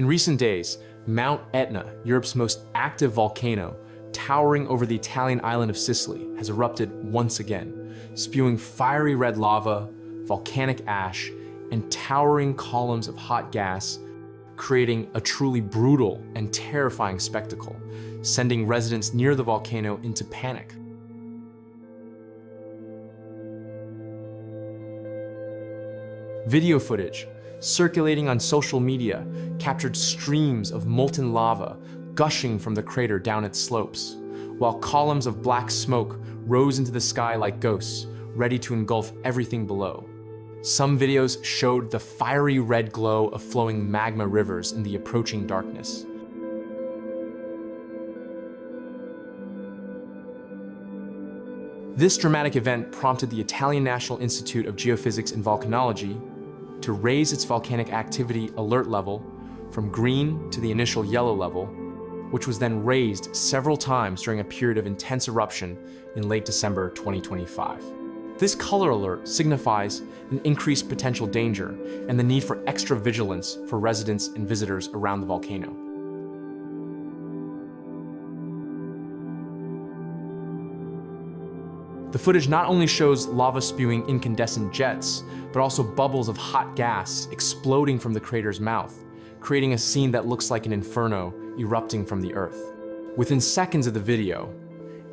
recent days, Mount Etna, Europe's most active volcano, towering over the Italian island of Sicily, has erupted once again, spewing fiery red lava, volcanic ash, and towering columns of hot gas, creating a truly brutal and terrifying spectacle, sending residents near the volcano into panic. Video footage circulating on social media captured streams of molten lava gushing from the crater down its slopes, while columns of black smoke rose into the sky like ghosts, ready to engulf everything below. Some videos showed the fiery red glow of flowing magma rivers in the approaching darkness. This dramatic event prompted the Italian National Institute of Geophysics and Volcanology to raise its volcanic activity alert level from green to the initial yellow level, which was then raised several times during a period of intense eruption in late December 2025. This color alert signifies an increased potential danger and the need for extra vigilance for residents and visitors around the volcano. The footage not only shows lava spewing incandescent jets, but also bubbles of hot gas exploding from the crater's mouth, creating a scene that looks like an inferno erupting from the earth. Within seconds of the video,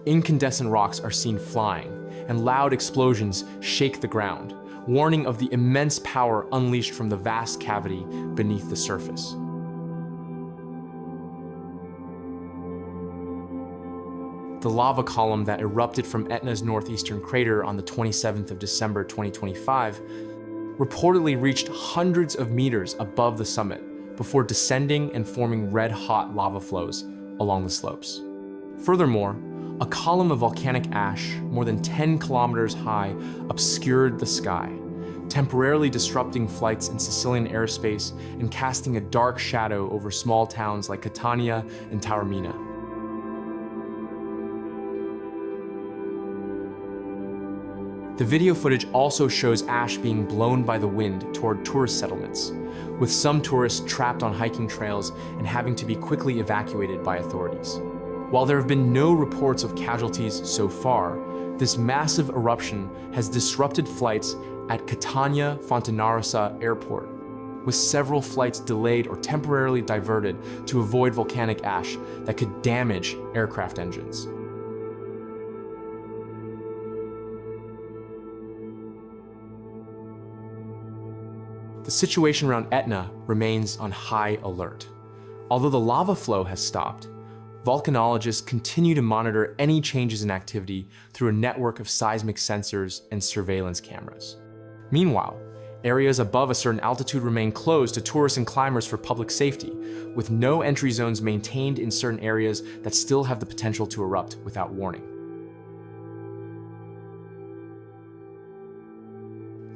incandescent rocks are seen flying, and loud explosions shake the ground, warning of the immense power unleashed from the vast cavity beneath the surface. The lava column that erupted from Etna's northeastern crater on the 27th of December 2025 reportedly reached hundreds of meters above the summit before descending and forming red-hot lava flows along the slopes. Furthermore, a column of volcanic ash more than 10 kilometers high obscured the sky, temporarily disrupting flights in Sicilian airspace and casting a dark shadow over small towns like Catania and Taormina. The video footage also shows ash being blown by the wind toward tourist settlements, with some tourists trapped on hiking trails and having to be quickly evacuated by authorities. While there have been no reports of casualties so far, this massive eruption has disrupted flights at Catania Fontanarossa Airport, with several flights delayed or temporarily diverted to avoid volcanic ash that could damage aircraft engines. The situation around Etna remains on high alert. Although the lava flow has stopped, volcanologists continue to monitor any changes in activity through a network of seismic sensors and surveillance cameras. Meanwhile, areas above a certain altitude remain closed to tourists and climbers for public safety, with no entry zones maintained in certain areas that still have the potential to erupt without warning.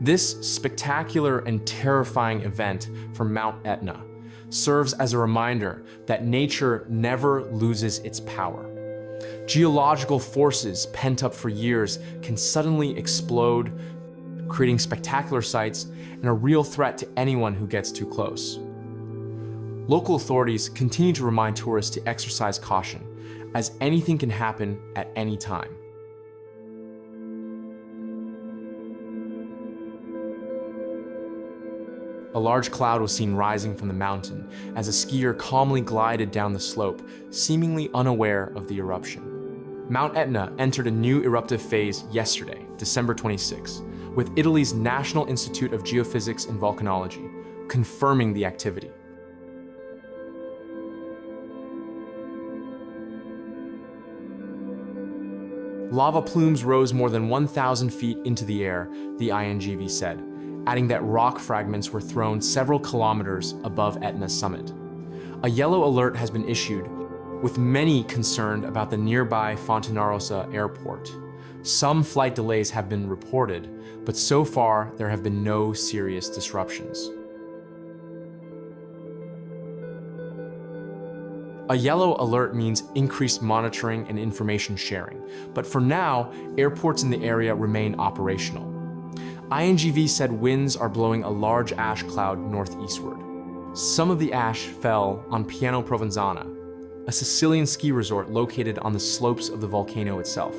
This spectacular and terrifying event from Mount Etna serves as a reminder that nature never loses its power. Geological forces pent up for years can suddenly explode, creating spectacular sights and a real threat to anyone who gets too close. Local authorities continue to remind tourists to exercise caution, as anything can happen at any time. A large cloud was seen rising from the mountain as a skier calmly glided down the slope, seemingly unaware of the eruption. Mount Etna entered a new eruptive phase yesterday, December 26, with Italy's National Institute of Geophysics and Volcanology confirming the activity. Lava plumes rose more than 1,000 feet into the air, the INGV said, adding that rock fragments were thrown several kilometers above Etna's summit. A yellow alert has been issued, with many concerned about the nearby Fontanarossa airport. Some flight delays have been reported, but so far there have been no serious disruptions. A yellow alert means increased monitoring and information sharing, but for now, airports in the area remain operational. INGV said winds are blowing a large ash cloud northeastward. Some of the ash fell on Piano Provenzano, a Sicilian ski resort located on the slopes of the volcano itself.